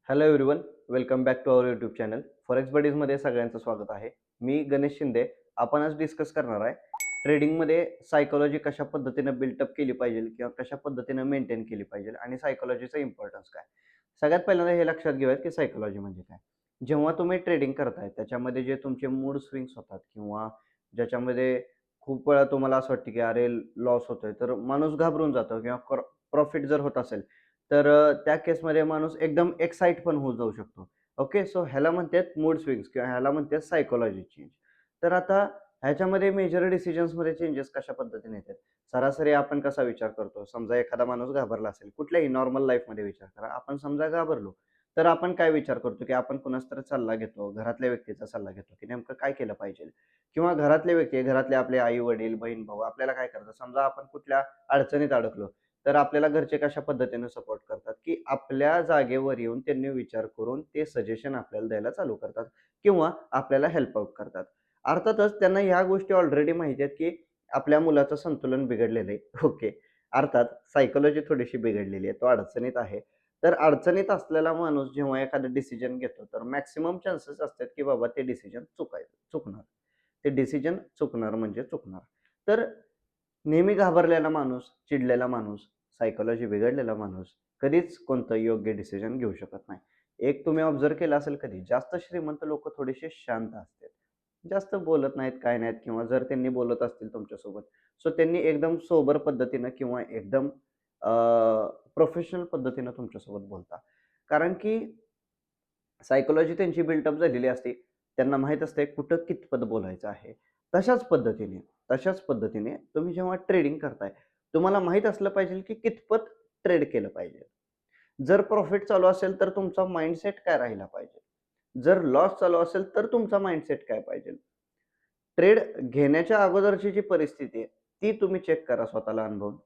Hello everyone, welcome back to our YouTube channel Forex बडीजमध्ये सगळ्यांचं स्वागत आहे. मी गणेश शिंदे. आपण आज डिस्कस करणार आहे ट्रेडिंगमध्ये सायकोलॉजी कशा पद्धतीनं बिल्टअप केली पाहिजे किंवा कशा पद्धतीनं मेंटेन केली पाहिजे आणि सायकोलॉजीचा इम्पॉर्टन्स काय. सगळ्यात पहिल्यांदा हे लक्षात घेऊयात की सायकोलॉजी म्हणजे काय. जेव्हा तुम्ही ट्रेडिंग करताय त्याच्यामध्ये जे तुमचे मूड स्विंग्स होतात किंवा ज्याच्यामध्ये खूप वेळा तुम्हाला असं वाटतं की अरे लॉस होतोय, तर माणूस घाबरून जातो किंवा प्रॉफिट जर होत असेल तर त्या केसमध्ये माणूस एकदम एक्साईट पण होऊन जाऊ शकतो. ओके. सो ह्याला म्हणतात मूड स्विंग्स किंवा ह्याला म्हणतात सायकॉलॉजी चेंज. तर आता ह्याच्यामध्ये मेजर डिसिजन्समध्ये चेंजेस कशा पद्धतीने येतात. सरासरी आपण कसा विचार करतो, समजा एखादा माणूस घाबरला असेल कुठल्याही नॉर्मल लाईफमध्ये विचार करा. आपण समजा घाबरलो तर आपण काय विचार करतो की आपण कुणाचा तरी सल्ला घेतो, घरातल्या व्यक्तीचा सल्ला घेतो की नेमकं काय केलं पाहिजे. किंवा घरातले व्यक्ती, घरातले आपले आई वडील बहीण भाऊ आपल्याला काय करतात, समजा आपण कुठल्या अडचणीत अडकलो तर आपल्याला घरचे कशा पद्धतीने सपोर्ट करतात, की आपल्या जागेवर येऊन त्यांनी विचार करून ते सजेशन आपल्याला द्यायला चालू करतात किंवा आपल्याला हेल्प आउट करतात. अर्थातच त्यांना ह्या गोष्टी ऑलरेडी माहिती आहेत, की आपल्या मुलाचं संतुलन बिघडलेलं आहे. ओके. अर्थात सायकॉलॉजी थोडीशी बिघडलेली आहे. तो अडचणीत आहे. तर अडचणीत असलेला माणूस जेव्हा एखादा डिसिजन घेतो, तर मॅक्सिमम चान्सेस असतात, की बाबा ते डिसिजन चुकणार. ते डिसिजन चुकणार म्हणजे चुकणार. तर नेहमी घाबरलेला माणूस, चिडलेला माणूस, सायकॉलॉजी बिघडलेला माणूस कधीच कोणतं योग्य डिसिजन घेऊ शकत नाही. एक तुम्ही ऑब्झर्व्ह केलं असेल कधी, जास्त श्रीमंत लोकं थोडेसे शांत असतात. जास्त बोलत नाहीत, काय नाहीत किंवा जर त्यांनी बोलत असतील तुमच्यासोबत, सो त्यांनी एकदम सोबर पद्धतीनं किंवा एकदम प्रोफेशनल पद्धतीनं तुमच्यासोबत बोलतात. कारण की सायकॉलॉजी त्यांची बिल्टअप झालेली असते. त्यांना माहीत असते कुठं कितपत बोलायचं आहे. तशाच पद्धतीने तशाच पद्धतीने तुम्ही जेव्हा ट्रेडिंग करताय, तुम्हाला माहीत असलं पाहिजे की कितपत ट्रेड केलं पाहिजे. जर प्रॉफिट चालू असेल तर तुमचा माइंडसेट काय राहिला पाहिजे. जर लॉस चालू असेल तर तुमचा माइंडसेट काय पाहिजे. ट्रेड घेण्याच्या अगोदरची जी परिस्थिती आहे, ती तुम्ही चेक करा स्वतःला अनुभवून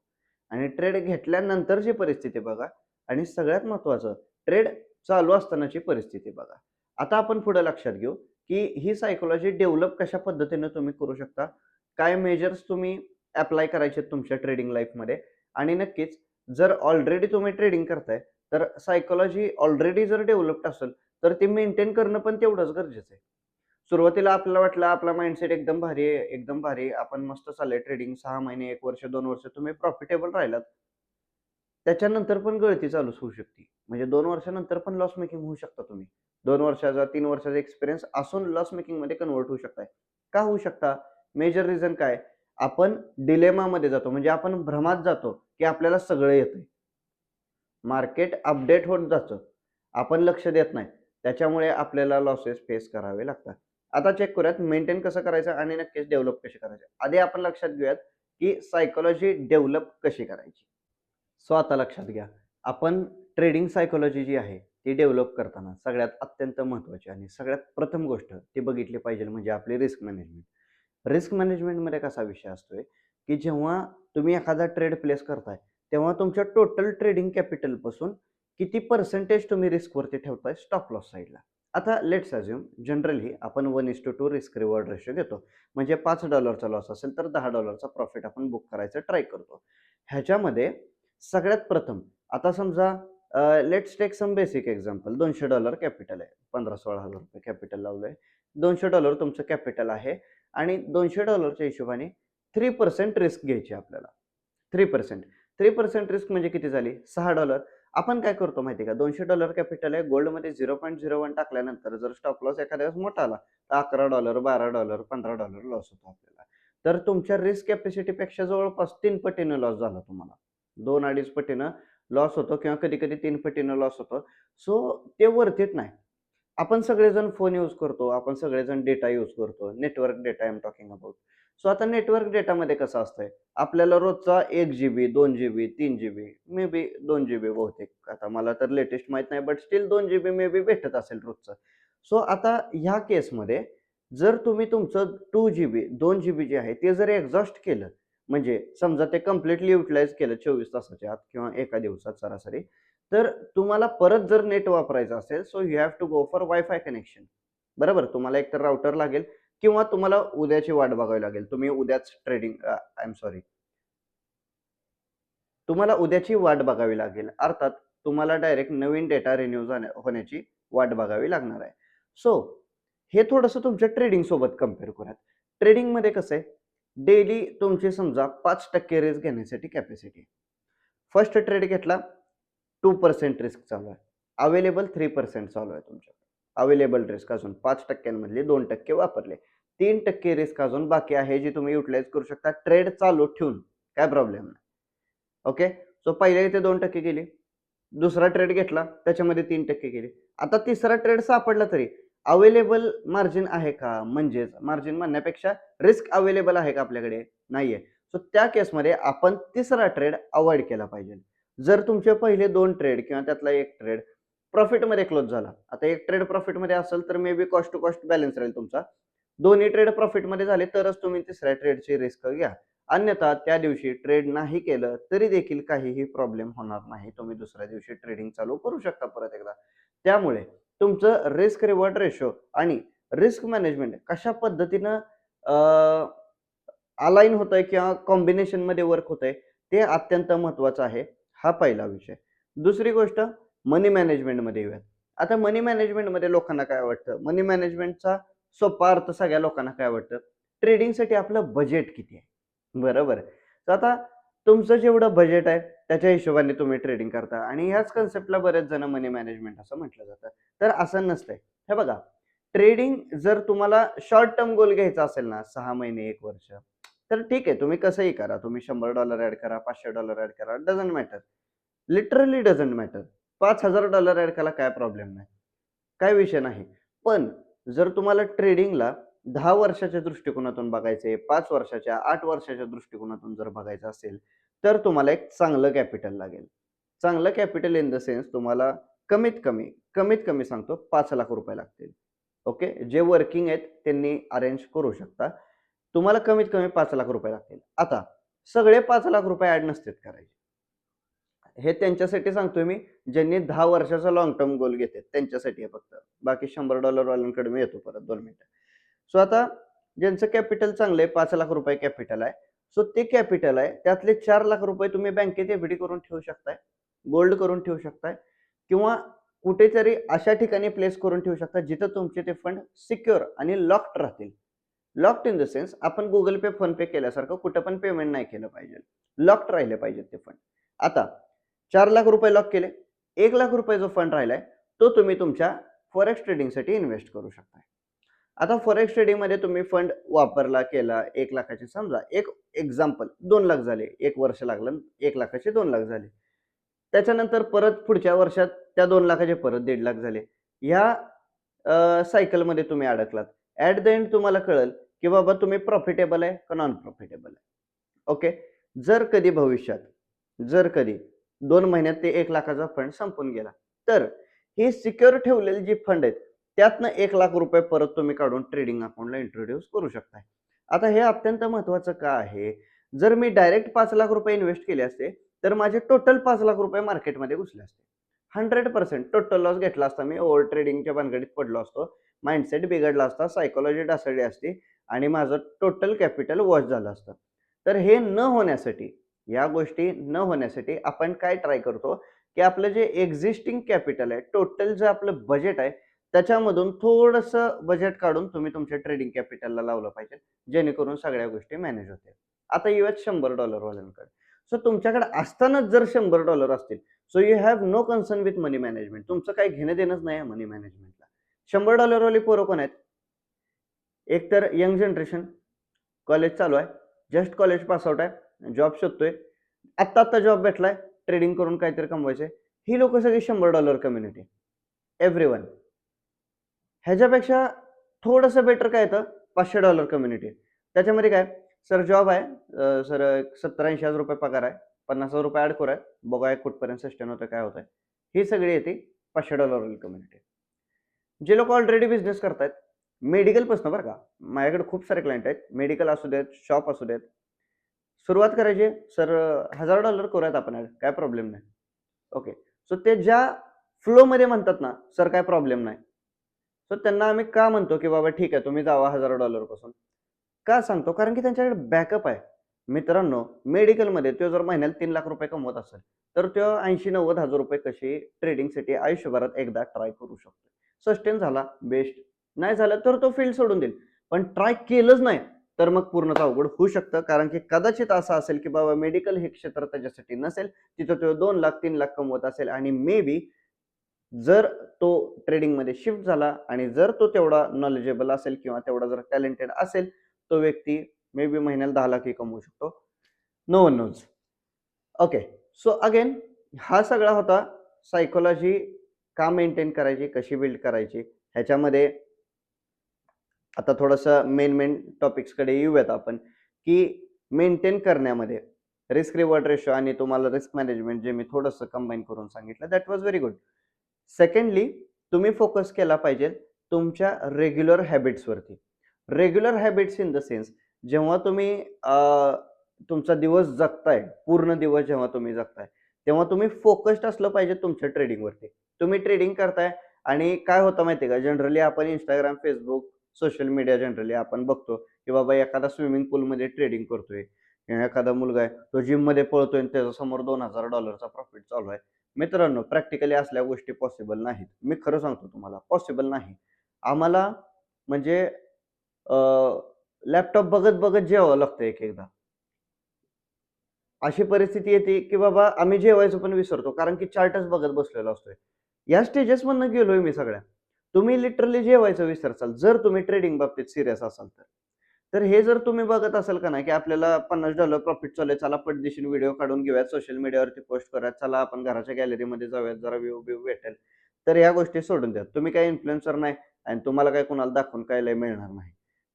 आणि ट्रेड घेतल्यानंतरची परिस्थिती बघा आणि सगळ्यात महत्त्वाचं ट्रेड चालू असतानाची परिस्थिती बघा. आता आपण पुढे लक्षात घेऊ, की ही सायकॉलॉजी डेव्हलप कशा पद्धतीने तुम्ही करू शकता. काय मेजर्स तुम्ही ॲप्लाय करायचे तुमच्या ट्रेडिंग लाईफमध्ये आणि नक्कीच जर ऑलरेडी तुम्ही ट्रेडिंग करताय, तर सायकॉलॉजी ऑलरेडी जर डेव्हलप्ड असेल, तर ती मेंटेन करणं पण तेवढंच गरजेचं आहे. सुरुवातीला आपल्याला वाटलं आपला माइंडसेट एकदम भारी आहे, एकदम भारी. आपण मस्त चाललंय ट्रेडिंग 6 महिने, 1 वर्ष, 2 वर्ष तुम्ही प्रॉफिटेबल राहिलात. त्याच्यानंतर पण गळती चालू होऊ शकते. म्हणजे 2 वर्षानंतर पण लॉस मेकिंग होऊ शकता तुम्ही. 2 वर्षाचा, 3 वर्षाचा एक्सपिरियन्स असून लॉस मेकिंगमध्ये कन्व्हर्ट होऊ शकताय. का होऊ शकता? मेजर रिझन काय? आपण डिलेमामध्ये जातो. म्हणजे आपण भ्रमात जातो, की आपल्याला सगळं येतंय. मार्केट अपडेट होत जातं. आपण लक्ष देत नाही. त्याच्यामुळे आपल्याला लॉसेस फेस करावे लागतात. आता चेक करूयात मेंटेन कसं करायचं आणि नक्कीच डेव्हलप कशी करायची. आधी आपण लक्षात घेऊयात, की सायकॉलॉजी डेव्हलप कशी करायची. सो आता लक्षात घ्या, आपण ट्रेडिंग सायकॉलॉजी जी आहे, ती डेव्हलप करताना सगळ्यात अत्यंत महत्त्वाची आणि सगळ्यात प्रथम गोष्ट ती बघितली पाहिजे म्हणजे आपली रिस्क मॅनेजमेंट. रिस्क मॅनेजमेंटमध्ये कसा विषय असतोय, की जेव्हा तुम्ही एखादा ट्रेड प्लेस करताय, तेव्हा तुमच्या टोटल ट्रेडिंग कॅपिटलपासून किती पर्सेंटेज तुम्ही रिस्कवरती ठेवताय स्टॉप लॉस साइडला. आता लेट्स अझ्युम जनरली आपण 1:2 रिस्क रिवॉर्ड रेशो घेतो. म्हणजे $5 लॉस असेल तर $10 प्रॉफिट आपण बुक करायचं ट्राय करतो. ह्याच्यामध्ये सगळ्यात प्रथम आता समजा let's take some basic example. $200 capital आहे. ₹15,000-16,000 कॅपिटल लावलंय. $200 तुमचं कॅपिटल आहे आणि $200च्या हिशोबाने 3% रिस्क घ्यायची आपल्याला. 3%. 3% रिस्क म्हणजे किती झाली? $6. आपण काय करतो माहिती आहे का? $200 कॅपिटल आहे. गोल्डमध्ये 0.01 टाकल्यानंतर जर स्टॉप लॉस एखाद्या वेळेस मोठा आला, तर $11, $12, $15 लॉस होतो आपल्याला. तर तुमच्या रिस्क कॅपॅसिटीपेक्षा जवळपास 3 पटीनं लॉस झाला तुम्हाला. 2-2.5 पटीनं लॉस होतो किंवा कधी-कधी 3 पटीनं लॉस होतो. सो ते वर्थ इट नाही. आपण सगळेजण फोन यूज करतो. आपण सगळेजण डेटा यूज करतो. Network data I am talking about. So आता नेटवर्क डेटामध्ये कसं असतंय, आपल्याला रोजचा 1 GB, 2 GB, 3 GB, may be 2 GB बहुतेक. आता मला तर लेटेस्ट माहीत नाही, but still 2 GB may be भेटत असेल रोजचं. सो आता ह्या केसमध्ये जर तुम्ही तुमचं 2 जीबी, 2 जीबी जे आहे ते जर एक्झॉस्ट केलं, म्हणजे समजा ते कंप्लीटली युटिलाइज केलं 24 तासाच्या आत किंवा एका दिवसात सरासरी, तर तुम्हाला परत जर नेट वापरायचं असेल, so you have to go for wifi connection. बरोबर? तुम्हाला एकतर राउटर लागेल किंवा तुम्हाला उद्याची वाट बघावी लागेल. तुम्ही उद्याच ट्रेडिंग आय एम सॉरी. तुम्हाला उद्याची वाट बघावी लागेल. अर्थात तुम्हाला डायरेक्ट नवीन डेटा रिन्यू होण्याची वाट बघावी लागणार आहे. सो हे थोडंसं तुमच्या ट्रेडिंग सोबत कम्पेअर करूयात. ट्रेडिंगमध्ये कसं आहे, डेली तुमची समजा 5% रिस्क घेण्यासाठी कॅपॅसिटी आहे. फर्स्ट ट्रेड घेतला 2% रिस्क चालू आहे. अवेलेबल 3% चालू आहे तुमच्या. अवेलेबल रिस्क अजून 5% मधले 2% वापरले. 3% रिस्क अजून बाकी आहे जी तुम्ही युटिलाइज करू शकता ट्रेड चालू ठेवून. काय प्रॉब्लेम नाही. ओके. सो पहिल्या इथे 2% गेली. दुसरा ट्रेड घेतला त्याच्यामध्ये 3% गेली. आता तिसरा ट्रेड सापडला तरी अवेलेबल मार्जिन आहे का? म्हणजेच मार्जिन म्हणण्यापेक्षा रिस्क अवेलेबल आहे का आपल्याकडे? नाहीये. सो त्या केसमध्ये आपण तिसरा ट्रेड अवॉइड केला पाहिजे. जर तुमचे पहिले 2 ट्रेड किंवा त्यातला 1 ट्रेड प्रॉफिटमध्ये क्लोज झाला. आता 1 ट्रेड प्रॉफिटमध्ये असेल तर may be cost to cost balance राहील तुमचा. दोन्ही ट्रेड प्रॉफिटमध्ये झाले तरच तुम्ही तिसऱ्या ट्रेडची रिस्क घ्या. अन्यथा त्या दिवशी ट्रेड नाही केलं तरी देखील काहीही प्रॉब्लेम होणार नाही. तुम्ही दुसऱ्या दिवशी ट्रेडिंग चालू करू शकता परत एकदा. त्यामुळे तुमचं रिस्क रिवॉर्ड रेशो आणि रिस्क मॅनेजमेंट कशा पद्धतीनं अलाइन होतंय किंवा कॉम्बिनेशनमध्ये वर्क होतंय ते अत्यंत महत्त्वाचं आहे. हा पहिला विषय. दुसरी गोष्ट मनी मॅनेजमेंटमध्ये येऊयात. आता मनी मॅनेजमेंटमध्ये लोकांना काय वाटतं? मनी मॅनेजमेंटचा सोपा अर्थ सगळ्या लोकांना काय वाटतं? ट्रेडिंगसाठी आपलं बजेट किती आहे? बरोबर. तर आता तुमचं जेवढं बजेट आहे त्याच्या हिशोबाने तुम्ही ट्रेडिंग करता आणि ह्याच कन्सेप्टला बरेच जण मनी मॅनेजमेंट असं म्हटलं जातं. तर असं नसतंय. हे बघा, ट्रेडिंग जर तुम्हाला शॉर्ट टर्म गोल घ्यायचा असेल ना 6 महिने, 1 वर्ष, तर ठीक आहे तुम्ही कसंही करा. तुम्ही $100 ॲड करा, $500 ॲड करा, doesn't matter. Literally doesn't matter. $5000 add करा, काय प्रॉब्लेम नाही. काही विषय नाही. पण जर तुम्हाला ट्रेडिंगला 10 वर्षाच्या दृष्टिकोनातून बघायचे, 5 वर्षाच्या, 8 वर्षाच्या दृष्टिकोनातून जर बघायचं असेल, तर तुम्हाला एक चांगलं कॅपिटल लागेल. चांगलं कॅपिटल इन द सेन्स तुम्हाला कमीत कमी सांगतो ₹5,00,000 लागतील. ओके. जे वर्किंग आहेत त्यांनी अरेंज करू शकता. तुम्हाला कमीत कमी ₹5,00,000 लागतील. आता सगळे ₹5,00,000 ॲड नसतात करायचे. हे त्यांच्यासाठी सांगतोय मी, ज्यांनी 10 वर्षाचा लाँग टर्म गोल घेतात त्यांच्यासाठी आहे फक्त. बाकी $100 वाल्यांकडे मी येतो परत 2 मिनिटं. सो आता ज्यांचं कॅपिटल चांगलं आहे, ₹5,00,000 कॅपिटल आहे. सो ते कॅपिटल आहे, त्यातले ₹4,00,000 तुम्ही बँकेत एफ-डी करून ठेवू शकताय, गोल्ड करून ठेवू शकताय किंवा कुठेतरी अशा ठिकाणी प्लेस करून ठेवू शकता जिथं तुमचे ते फंड सिक्युअर आणि लॉक्ड राहतील. लॉक्ड इन द सेन्स आपण Google Pay, PhonePe केल्यासारखं कुठं पण पेमेंट नाही केलं पाहिजे. लॉक्ड राहिले पाहिजेत ते फंड. आता ₹4,00,000 लॉक केले. ₹1,00,000 जो फंड राहिलाय, तो तुम्ही तुमच्या फॉरेक्स ट्रेडिंगसाठी इन्व्हेस्ट करू शकता. आता फॉरेक्स ट्रेडिंगमध्ये तुम्ही फंड वापरला, केला 1,00,000चे समजा एक एक्झाम्पल 2,00,000 झाले. 1 वर्ष लागलं 1,00,000चे 2,00,000 झाले. त्याच्यानंतर परत पुढच्या वर्षात त्या 2,00,000चे परत 1,50,000 झाले. ह्या सायकलमध्ये तुम्ही अडकलात. ॲट द एंड तुम्हाला कळेल, की बाबा तुम्ही प्रॉफिटेबल आहे का नॉन प्रॉफिटेबल आहे. ओके. जर कधी भविष्यात, जर कधी 2 महिन्यात ते 1,00,000चा फंड संपून गेला, तर ही सिक्युअर ठेवलेली जी फंड आहेत, त्यातनं ₹1,00,000 परत तुम्ही काढून ट्रेडिंग अकाउंटला इंट्रोड्यूस करू शकताय. आता हे अत्यंत महत्त्वाचं का आहे? जर मी डायरेक्ट ₹5,00,000 इन्व्हेस्ट केले असते, तर माझे टोटल ₹5,00,000 मार्केटमध्ये घुसले असते. 100% टोटल लॉस घेतला असता मी. ओव्हर ट्रेडिंगच्या भानगडीत पडलो असतो. माइंडसेट बिघडला असता, सायकॉलॉजी ढासळली असती आणि माझं टोटल कॅपिटल वॉश झालं असतं. तर हे न होण्यासाठी, या गोष्टी न होण्यासाठी आपण काय ट्राय करतो, की आपलं जे एक्झिस्टिंग कॅपिटल आहे, टोटल जे आपलं बजेट आहे, त्याच्यामधून थोडंसं बजेट काढून तुम्ही तुमच्या ट्रेडिंग कॅपिटलला लावलं पाहिजे, जेणेकरून सगळ्या गोष्टी मॅनेज होतील. आता येऊयात $100 वाल्यांकडे. सो तुमच्याकडे असतानाच जर $100 असतील, so you have no concern with money management. तुमचं काही घेणं-देणंच नाही आहे मनी मॅनेजमेंटला. $100 वाली पोरं कोण आहेत? एक तर यंग जनरेशन, कॉलेज चालू आहे, जस्ट कॉलेज पास आउट आहे, जॉब शोधतोय. आत्ता जॉब भेटलाय, ट्रेडिंग करून काहीतरी कमवायचंय. ही लोकं सगळी $100 कम्युनिटी. एव्हरीवन. ह्याच्यापेक्षा थोडंसं बेटर काय येतं, $500 कम्युनिटी. त्याच्यामध्ये काय, सर जॉब आहे, सर ₹70,000-80,000 पगार आहे, $50,000 ॲड करूयात, बघूया कुठपर्यंत सस्टेन होतं, काय होतंय. ही सगळी येते $500 वाली कम्युनिटी. जे लोक ऑलरेडी बिझनेस करतायत, मेडिकलपासून बरं का, माझ्याकडे खूप सारे क्लायंट आहेत. मेडिकल असू देत, शॉप असू देत. सुरुवात करायची, सर $1,000 करूयात आपण ॲड, काय प्रॉब्लेम नाही. ओके. सो ते ज्या फ्लोमध्ये म्हणतात ना, सर काय प्रॉब्लेम नाही. सो त्यांना आम्ही का म्हणतो, की बाबा ठीक आहे तुम्ही जावा $1,000 पासून. का सांगतो? कारण की त्यांच्याकडे बॅकअप आहे. मित्रांनो, मेडिकलमध्ये तो जर महिन्याला 3 लाख रुपये कमवत असेल, तर तो 80-90 हजार रुपये कसे ट्रेडिंगसाठी आयुष्यभरात एकदा ट्राय करू शकतो. सस्टेन झाला बेस्ट, नाही झालं तर तो फील्ड सोडून देईल. पण ट्राय केलंच नाही, तर मग पूर्णच अवघड होऊ शकतं. कारण की कदाचित असं असेल, की बाबा मेडिकल हे क्षेत्र त्याच्यासाठी नसेल. तिथं तो 2 लाख 3 लाख कमवत असेल आणि मे बी जर तो ट्रेडिंगमध्ये शिफ्ट झाला आणि जर तो तेवढा नॉलेजेबल असेल किंवा तेवढा जर टॅलेंटेड असेल, तो व्यक्ती मे बी महिन्याला 10 लाखही कमवू शकतो. No one knows. Okay. So again हा सगळा होता सायकॉलॉजी का मेंटेन करायची, कशी बिल्ड करायची. ह्याच्यामध्ये आता थोडंसं मेन टॉपिक्सकडे येऊयात आपण, की मेंटेन करण्यामध्ये रिस्क रिवॉर्ड रेशो आणि तुम्हाला रिस्क मॅनेजमेंट जे मी थोडंसं कंबाईन करून सांगितलं, that was very good. Secondly तुम्ही फोकस केला पाहिजे तुमच्या रेग्युलर हॅबिट्सवरती. Regular habits in the sense जेव्हा तुम्ही तुमचा दिवस जगताय, पूर्ण दिवस जेव्हा तुम्ही जगताय, तेव्हा तुम्ही फोकस्ड असलं पाहिजे तुमच्या ट्रेडिंगवरती. तुम्ही ट्रेडिंग करताय आणि काय होतं माहिती आहे का, जनरली आपण Instagram, Facebook, social media generally आपण बघतो, की बाबा एखादा स्विमिंग पूलमध्ये ट्रेडिंग करतोय किंवा एखादा मुलगा आहे, तो जिममध्ये पळतोय आणि त्याच्यासमोर $2000 प्रॉफिट चालू आहे. मित्रांनो, प्रॅक्टिकली असल्या गोष्टी पॉसिबल नाहीत. मी खरं सांगतो तुम्हाला, पॉसिबल नाही. आम्हाला म्हणजे लॅपटॉप बघत-बघत जेवावं लागतं एक-एकदा. अशी परिस्थिती येते, की बाबा आम्ही जेवायचं पण विसरतो कारण की चार्टच बघत बसलेलो असतोय. या स्टेजेसमधनं गेलोय मी सगळ्या. तुम्ही लिटरली जेवायचं विसरसाल, जर तुम्ही ट्रेडिंग बाबतीत सीरियस असाल तर. तर हे जर तुम्ही बघत असाल का नाही, की आपल्याला $50 प्रॉफिट चालू आहे, चला पटदिशी व्हिडिओ काढून घेऊयात, सोशल मीडियावरती पोस्ट करूयात, चला आपण घराच्या गॅलरीमध्ये जाऊयात, जरा व्ह्यू भेटेल. तर ह्या गोष्टी सोडून द्या. तुम्ही काही इन्फ्लुएन्सर नाही आणि तुम्हाला काही कुणाला दाखवून काय लय मिळणार नाही.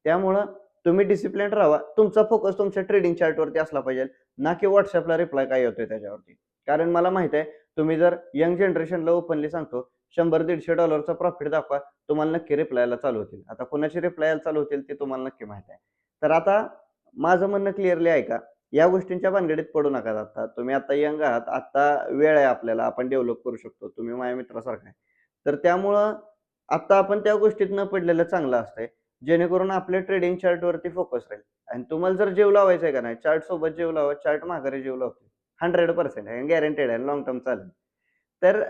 त्यामुळं तुम्ही डिसिप्लिन राहावा. तुमचा फोकस तुमच्या ट्रेडिंग चार्टवरती असला पाहिजे, ना की WhatsAppला रिप्लाय काय येतोय त्याच्यावरती. कारण मला माहिती आहे, तुम्ही जर यंग जनरेशनला ओपनली सांगतो, $100-150चा प्रॉफिट दाखवा, तुम्हाला नक्की रिप्लाय यायला चालू होतील. आता कोणाचे रिप्लाय यायला चालू होतील ते तुम्हाला नक्की माहिती आहे. तर आता माझं म्हणणं क्लिअरली ऐका. या गोष्टींच्या भानगडीत पडू नका आता. तुम्ही आता यंग आहात. आता वेळ आहे आपल्याला. आपण डेव्हलप करू शकतो. तुम्ही माझ्या मित्रासारखा आहे. तर त्यामुळं आता आपण त्या गोष्टीत न पडलेलं चांगलं असतंय. जेणेकरून आपल्या ट्रेडिंग चार्टवरती फोकस राहील. आणि तुम्हाला जर जीव लावायचा आहे का नाही, चार्ट सोबत जीव लावा. चार्ट माघारी जीव लावतो. 100% आहे. गॅरंटेड आहे. लाँग टर्म चालेल. तर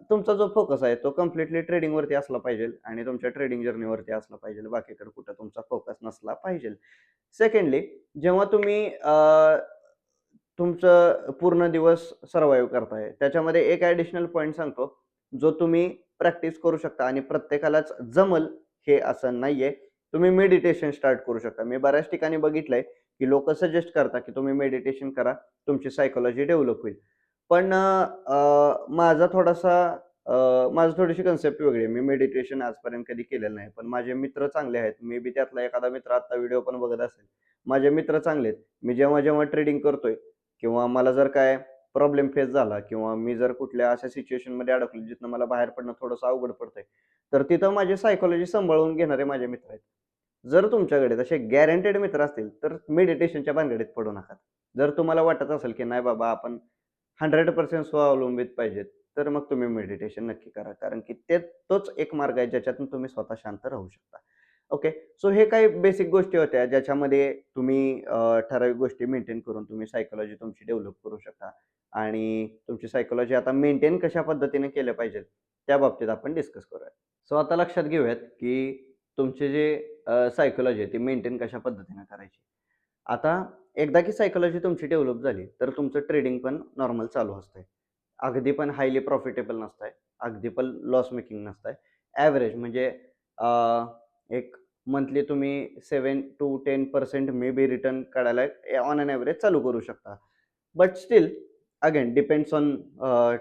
तुमचा जो फोकस आहे तो कंप्लीटली ट्रेडिंगवरती असला पाहिजे आणि तुमच्या ट्रेडिंग जर्नीवरती असला पाहिजे. बाकीकडे कुठं तुमचा फोकस नसला पाहिजे. सेकंडली जेव्हा तुम्ही तुमचं पूर्ण दिवस सर्व्हाईव्ह करताय, त्याच्यामध्ये एक ॲडिशनल पॉइंट सांगतो, जो तुम्ही प्रॅक्टिस करू शकता आणि प्रत्येकालाच जमल हे असं नाहीये. तुम्ही मेडिटेशन स्टार्ट करू शकता. मी बऱ्याच ठिकाणी बघितलंय, की लोकं सजेस्ट करतात, की तुम्ही मेडिटेशन करा, तुमची सायकॉलॉजी डेव्हलप होईल. पण माझा थोडासा माझी थोडीशी कन्सेप्ट वेगळी आहे. मी मेडिटेशन आजपर्यंत कधी केलेलं नाही. पण माझे मित्र चांगले आहेत. मे बी त्यातला एखादा मित्र आत्ता व्हिडिओ पण बघत असेल. माझे मित्र चांगले आहेत. मी जेव्हा ट्रेडिंग करतोय किंवा मला जर काय प्रॉब्लेम फेस झाला किंवा मी जर कुठल्या अशा सिच्युएशनमध्ये अडकलो जिथनं मला बाहेर पडणं थोडंसं अवघड पडतंय, तर तिथं माझी सायकॉलॉजी सांभाळून घेणारे माझे मित्र आहेत. जर तुमच्याकडे तसे गॅरंटेड मित्र असतील, तर मेडिटेशनच्या भानगडीत पडू नका. जर तुम्हाला वाटत असेल, की नाही बाबा आपण 100% स्वावलंबित पाहिजेत, तर मग तुम्ही मेडिटेशन नक्की करा. कारण की तोच एक मार्ग आहे ज्याच्यातून तुम्ही स्वतः शांत राहू शकता. ओके. सो हे काही बेसिक गोष्टी होत्या ज्याच्यामध्ये तुम्ही ठराविक गोष्टी मेंटेन करून तुम्ही सायकॉलॉजी तुमची डेव्हलप करू शकता आणि तुमची सायकॉलॉजी आता मेंटेन कशा पद्धतीने केलं पाहिजे, त्या बाबतीत आपण डिस्कस करूया. सो आता लक्षात घेऊयात, की तुमचे जे सायकॉलॉजी आहे ती मेंटेन कशा पद्धतीने करायची. आता एकदा की सायकॉलॉजी तुमची डेव्हलप झाली, तर तुमचं ट्रेडिंग पण नॉर्मल चालू असतंय. अगदी पण हायली प्रॉफिटेबल नसताय, अगदी पण लॉस मेकिंग नसताय. ॲव्हरेज म्हणजे अ, एक मंथली तुम्ही 7 to 10% मे बी रिटर्न काढायला ऑन एन ॲव्हरेज चालू करू शकता. But still again depends on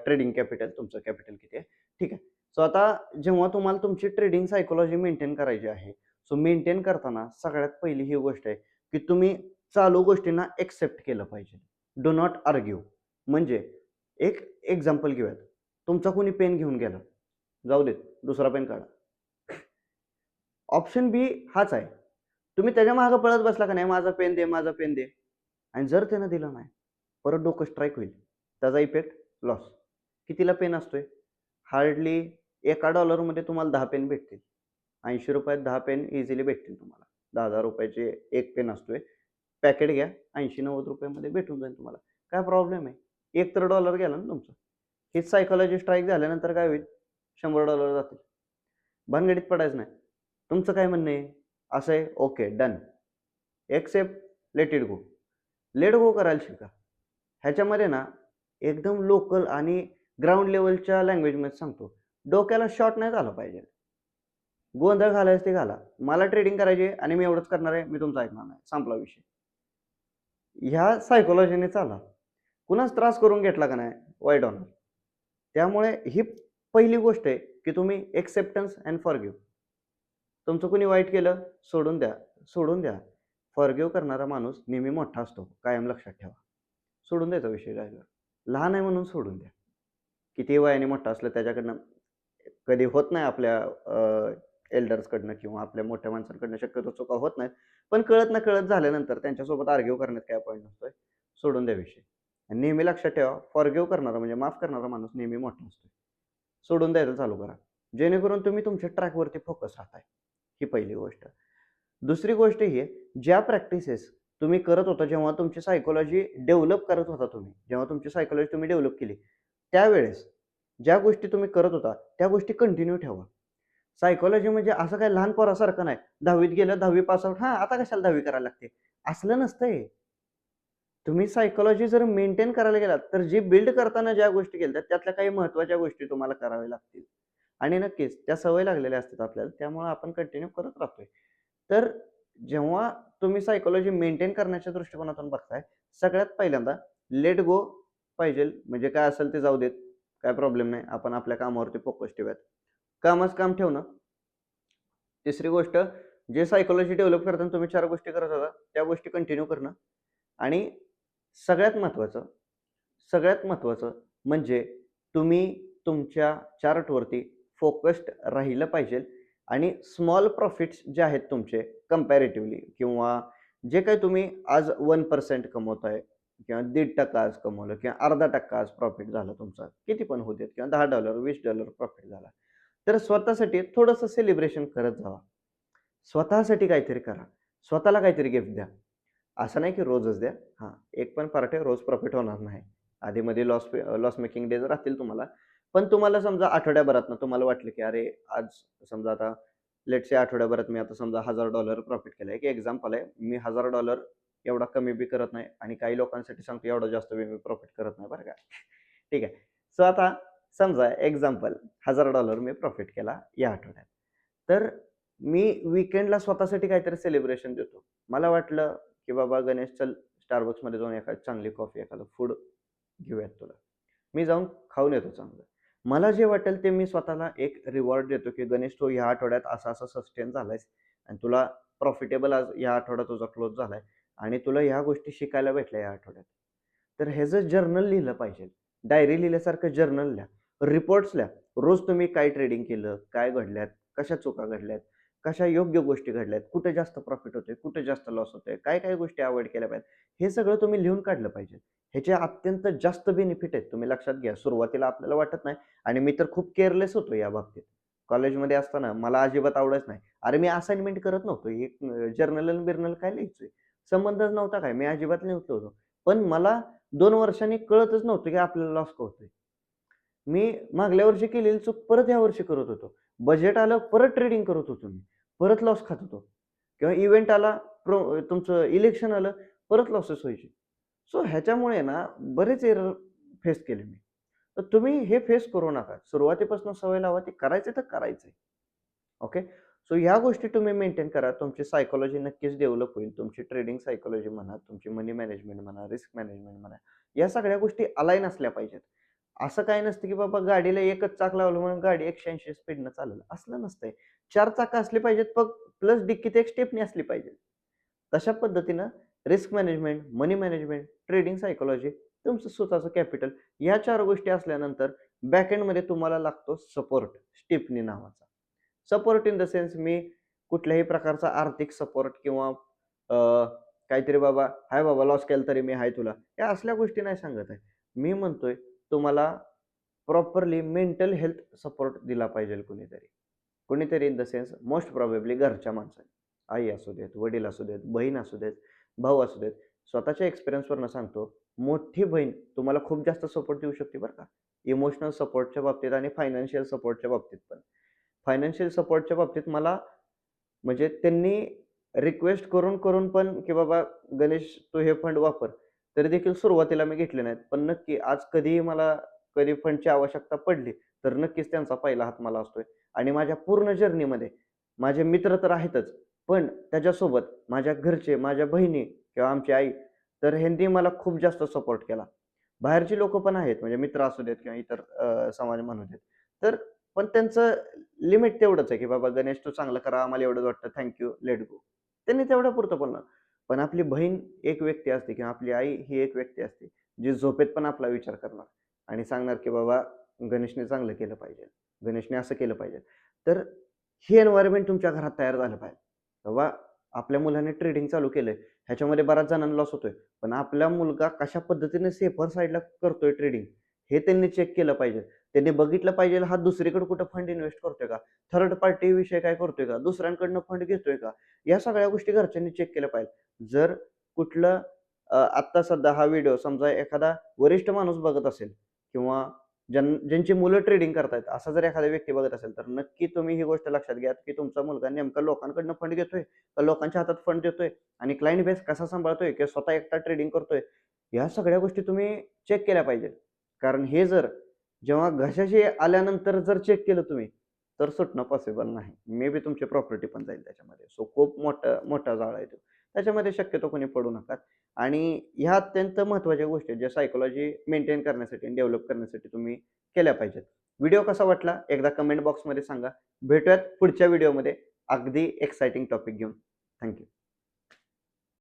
trading capital. तुमचं कॅपिटल किती आहे? ठीक आहे. सो आता जेव्हा तुम्हाला तुमची ट्रेडिंग सायकॉलॉजी मेंटेन करायची आहे, सो मेंटेन करताना सगळ्यात पहिली ही गोष्ट आहे, की तुम्ही चालू गोष्टींना एक्सेप्ट केलं पाहिजे. Do not argue. म्हणजे एक एक्झाम्पल घेऊयात. तुमचा कोणी पेन घेऊन गेला. जाऊ देत, दुसरा पेन काढा. ऑप्शन बी हाच आहे. तुम्ही त्याच्या मागे पळत बसला का नाही, माझा पेन दे, माझा पेन दे. आणि जर त्यानं दिला नाही, परत डोकं स्ट्राईक होईल. त्याचा इफेक्ट लॉस. कितीला पेन असतोय? हार्डली $1 तुम्हाला 10 पेन भेटतील. ₹80त 10 पेन इझिली भेटतील तुम्हाला. ₹10,000 चे 1 पेन असतोय. पॅकेट घ्या, 80-90 रुपयामध्ये भेटून जाईल तुम्हाला. काय प्रॉब्लेम आहे? एक तर डॉलर गेला ना तुमचा. हीच सायकॉलॉजी स्ट्राईक झाल्यानंतर काय होईल? $100 जातील. भानगडीत पडायचं नाही. तुमचं काय म्हणणं आहे? असं आहे, okay done. Except, let it go. Let go करायला शिका. ह्याच्यामध्ये ना एकदम लोकल आणि ग्राउंड लेव्हलच्या लँग्वेजमध्ये सांगतो. डोक्याला शॉट नाही झालं पाहिजे. गोंधळ घालायचं ते घाला. मला ट्रेडिंग करायची आहे आणि मी एवढंच करणार आहे. मी तुमचं ऐकणार नाही. संपला विषय. ह्या सायकॉलॉजीने चाला. कुणाच त्रास करून घेतला का नाही, वाईट होणार. त्यामुळे ही पहिली गोष्ट आहे की तुम्ही एक्सेप्टन्स अँड फॉरगिव्ह. तुमचं कुणी वाईट केलं, सोडून द्या. सोडून द्या. फॉरगिव्ह करणारा माणूस नेहमी मोठा असतो. कायम लक्षात ठेवा. सोडून द्यायचा विषय राहिला. लहान आहे म्हणून सोडून द्या. कितीही वयाने मोठा असलं त्याच्याकडनं कधी होत नाही आपल्या एल्डर्सकडनं किंवा आपल्या मोठ्या माणसांकडनं शक्यतो चुका होत नाहीत. पण कळत न कळत झाल्यानंतर त्यांच्यासोबत आर्ग्यू करण्यात काय पॉईंट नसतोय. सोडून द्या विषय. आणि नेहमी लक्षात ठेवा, फॉरगिव्ह करणारा म्हणजे माफ करणारा माणूस नेहमी मोठा असतो. सोडून द्यायचं चालू करा. जेणेकरून तुम्ही तुमच्या ट्रॅकवरती फोकस राहताय. ही पहिली गोष्ट. दुसरी गोष्ट ही आहे, ज्या प्रॅक्टिसेस तुम्ही करत होता जेव्हा तुमची सायकॉलॉजी डेव्हलप करत होता तुम्ही, जेव्हा तुमची सायकॉलॉजी तुम्ही डेव्हलप केली, त्यावेळेस ज्या गोष्टी तुम्ही करत होता, त्या गोष्टी कंटिन्यू ठेवा. सायकॉलॉजी म्हणजे असं काही लहान पोरासारखं नाही. 10वीत गेलं, 10वी पास आउट, हां, आता कशाला 10वी करायला लागते? असलं नसतंय. तुम्ही सायकॉलॉजी जर मेंटेन करायला गेलात, तर जी बिल्ड करताना ज्या गोष्टी केल्या त्यातल्या काही महत्त्वाच्या गोष्टी तुम्हाला कराव्या लागतील. आणि नक्कीच त्या सवय लागलेल्या असतात आपल्याला, त्यामुळे आपण कंटिन्यू करत राहतोय. तर जेव्हा तुम्ही सायकॉलॉजी मेंटेन करण्याच्या दृष्टिकोनातून बघताय, सगळ्यात पहिल्यांदा लेट गो पाहिजे. म्हणजे काय असेल ते जाऊ देत. काय प्रॉब्लेम नाही. आपण आपल्या कामावरती फोकस ठेवूयात. कामच काम ठेवणं. तिसरी गोष्ट, जे सायकॉलॉजी डेव्हलप करताना तुम्ही 4 गोष्टी करत होता, त्या गोष्टी कंटिन्यू करणं. आणि सगळ्यात महत्त्वाचं, सगळ्यात महत्त्वाचं म्हणजे तुम्ही तुमच्या चार्टवरती फोकस्ड राहिलं पाहिजे आणि स्मॉल प्रॉफिट्स जे आहेत तुमचे कंपॅरेटिव्हली किंवा जे काही तुम्ही आज 1% कमवताय किंवा 1.5% आज कमवलं किंवा अर्धा टक्का आज प्रॉफिट झाला तुमचा, किती पण होऊ देत किंवा $10, $20 प्रॉफिट झाला. तर स्वतःसाठी थोडंसं सेलिब्रेशन करत जावा. स्वतःसाठी काहीतरी करा. स्वतःला काहीतरी गिफ्ट द्या. असं नाही की रोजच द्या. हां, एक पण पार्ट आहे, रोज प्रॉफिट होणार नाही. आधीमध्ये लॉस मेकिंग डेज राहतील तुम्हाला. पण तुम्हाला समजा आठवड्याभरातनं तुम्हाला वाटलं की अरे, आज समजा आता लेट्स से आठवड्याभरात मी आता समजा $1000 प्रॉफिट केलं. एक एक्झाम्पल आहे. मी $1000 एवढा कमी बी करत नाही आणि काही लोकांसाठी सांगतो एवढा जास्त बी मी प्रॉफिट करत नाही बरं का. ठीक आहे. सो आता समजा एक्झाम्पल $1000 मी प्रॉफिट केला या आठवड्यात. तर मी वीकेंडला स्वतःसाठी काहीतरी सेलिब्रेशन देतो. मला वाटलं की बाबा गणेश चल Starbucksमध्ये जाऊन एखादी चांगली कॉफी, एखादं फूड घेऊयात तुला. मी जाऊन खाऊन येतो चांगलं. मला जे वाटेल ते मी स्वतःला एक रिवॉर्ड देतो, की गणेश तू ह्या आठवड्यात असा-असा सस्टेन झालायस आणि तुला प्रॉफिटेबल आज या आठवड्यात तुझा क्लोज झालाय आणि तुला ह्या गोष्टी शिकायला भेटल्या या आठवड्यात. तर ह्याचं जर्नल लिहिलं पाहिजे. डायरी लिहिल्यासारखं जर्नल लिहा. रिपोर्ट्स लिहा. रोज तुम्ही काय ट्रेडिंग केलं, काय घडल्यात, कशा चुका घडल्यात, कशा योग्य गोष्टी घडल्यात, कुठे जास्त प्रॉफिट होतंय, कुठे जास्त लॉस होतोय, काय-काय गोष्टी अव्हॉइड केल्या पाहिजेत. हे सगळं तुम्ही लिहून काढलं पाहिजे. ह्याचे अत्यंत जास्त बेनिफिट आहेत. तुम्ही लक्षात घ्या. सुरुवातीला आपल्याला वाटत नाही आणि मी तर खूप केअरलेस होतो या बाबतीत. कॉलेजमध्ये असताना मला अजिबात आवडायचं नाही. अरे, मी असाइनमेंट करत नव्हतो. हे जर्नल-बिर्नल काय लिहायचोय? संबंधच नव्हता काय. मी अजिबात लिहत नव्हतो. पण मला 2 वर्षांनी कळतच नव्हतं की आपल्याला लॉस का होतोय. मी मागल्या वर्षी केलेली चूक परत ह्या वर्षी करत होतो. बजेट आलं, परत ट्रेडिंग करत होतो मी. परत लॉस खात होतो. किंवा इव्हेंट आला, तुमचं इलेक्शन आलं, परत लॉसेस व्हायचे. सो ह्याच्यामुळे ना बरेच एरर फेस केले मी. तर तुम्ही हे फेस करू नका. सुरुवातीपासून सवय लावा. ते करायचं तर करायचंय. ओके. सो ह्या गोष्टी तुम्ही मेंटेन करा. तुमची सायकॉलॉजी नक्कीच डेव्हलप होईल. तुमची ट्रेडिंग सायकॉलॉजी म्हणा, तुमची मनी मॅनेजमेंट म्हणा, रिस्क मॅनेजमेंट म्हणा, या सगळ्या गोष्टी अलाईन असल्या पाहिजेत. असं काही नसतं की बाबा गाडीला एकच चाक लावलं म्हणून गाडी 180 स्पीडनं चालेल. असलं नसतंय. 4 चाकं असली पाहिजेत, प्लस डिक्कीत एक स्टेपनी असली पाहिजे. तशा पद्धतीनं रिस्क मॅनेजमेंट, मनी मॅनेजमेंट, ट्रेडिंग सायकॉलॉजी, तुमचं स्वतःचं कॅपिटल, या 4 गोष्टी असल्यानंतर बॅकएंडमध्ये तुम्हाला लागतो सपोर्ट, स्टिफनी नावाचा. सपोर्ट इन द सेन्स मी कुठल्याही प्रकारचा आर्थिक सपोर्ट किंवा अ, काहीतरी बाबा, "हाय बाबा लॉस केला तरी मी आहे तुला." या असल्या गोष्टी नाही सांगत आहे. मी म्हणतोय तुम्हाला प्रॉपरली मेंटल हेल्थ सपोर्ट दिला पाहिजे कुणीतरी. कुणीतरी in the sense most probably घरच्या माणसाने. आई असू देत, वडील असू देत, बहीण असू देत. भाऊ असू देत. स्वतःच्या एक्सपिरियन्सवरनं सांगतो, मोठी बहीण तुम्हाला खूप जास्त सपोर्ट देऊ शकते बरं का. इमोशनल सपोर्टच्या बाबतीत आणि फायनान्शियल सपोर्टच्या बाबतीत पण. फायनान्शियल सपोर्टच्या बाबतीत मला म्हणजे त्यांनी रिक्वेस्ट करून पण, की "बाबा गणेश तू हे फंड वापर." तरी देखील सुरुवातीला मी घेतले नाहीत. पण नक्की आज कधीही मला कधी फंडची आवश्यकता पडली, तर नक्कीच त्यांचा पहिला हात मला असतोय. आणि माझ्या पूर्ण जर्नीमध्ये माझे मित्र तर आहेतच, पण त्याच्यासोबत माझ्या घरचे, माझ्या बहिणी किंवा आमची आई, तर ह्यांनी मला खूप जास्त सपोर्ट केला. बाहेरची लोकं पण आहेत, म्हणजे मित्र असू देत किंवा इतर समाज म्हणू देत. तर पण त्यांचं लिमिट तेवढंच आहे, की "बाबा गणेश तू चांगलं करा, आम्हाला एवढंच वाटतं. Thank you, let go." त्यांनी तेवढ्यापुरतं बोलणार. पण आपली बहीण एक व्यक्ती असते किंवा आपली आई ही एक व्यक्ती असते, जी झोपेत पण आपला विचार करणार आणि सांगणार, की "बाबा गणेशने चांगलं केलं पाहिजे. गणेशने असं केलं पाहिजे." तर हे एन्व्हायर्नमेंट तुमच्या घरात तयार झालं पाहिजे. बाबा आपल्या मुलाने ट्रेडिंग चालू केलंय, ह्याच्यामध्ये बऱ्याच जणांना लॉस होतोय. पण आपला मुलगा कशा पद्धतीने सेफर साइडला करतोय ट्रेडिंग, हे त्यांनी चेक केलं पाहिजे. त्यांनी बघितलं पाहिजे हा दुसरीकडे कुठं फंड इन्व्हेस्ट करतोय का? थर्ड पार्टी विषय काय करतोय का? दुसऱ्यांकडनं फंड घेतोय का? या सगळ्या गोष्टी घरच्यांनी चेक केल्या पाहिजे. जर कुठलं आत्ता सध्या हा व्हिडिओ समजा एखादा वरिष्ठ माणूस बघत असेल किंवा ज्यांची मुलं ट्रेडिंग करतायत, असा जर एखादा व्यक्ती बघत असेल, तर नक्की तुम्ही ही गोष्ट लक्षात घ्या, की तुमचा मुलगा नेमका लोकांकडनं फंड घेतोय का लोकांच्या हातात फंड देतोय आणि क्लायंट बेस कसा सांभाळतोय किंवा स्वतः एकटा ट्रेडिंग करतोय. ह्या सगळ्या गोष्टी तुम्ही चेक केल्या पाहिजेत. कारण हे जर जेव्हा घशाशी आल्यानंतर जर चेक केलं तुम्ही, तर सुटणं पॉसिबल नाही. मे बी तुमची प्रॉपर्टी पण जाईल त्याच्यामध्ये. सो खूप मोठा मोठा जाळा आहे तो. त्याच्यामध्ये शक्यतो कोणी पडू नका. आणि ह्या अत्यंत महत्त्वाच्या गोष्टी आहेत, ज्या सायकॉलॉजी मेंटेन करण्यासाठी आणि डेव्हलप करण्यासाठी तुम्ही केल्या पाहिजेत. व्हिडिओ कसा वाटला एकदा कमेंट बॉक्समध्ये सांगा. भेटूयात पुढच्या व्हिडिओमध्ये अगदी एक्साइटिंग टॉपिक घेऊन. थँक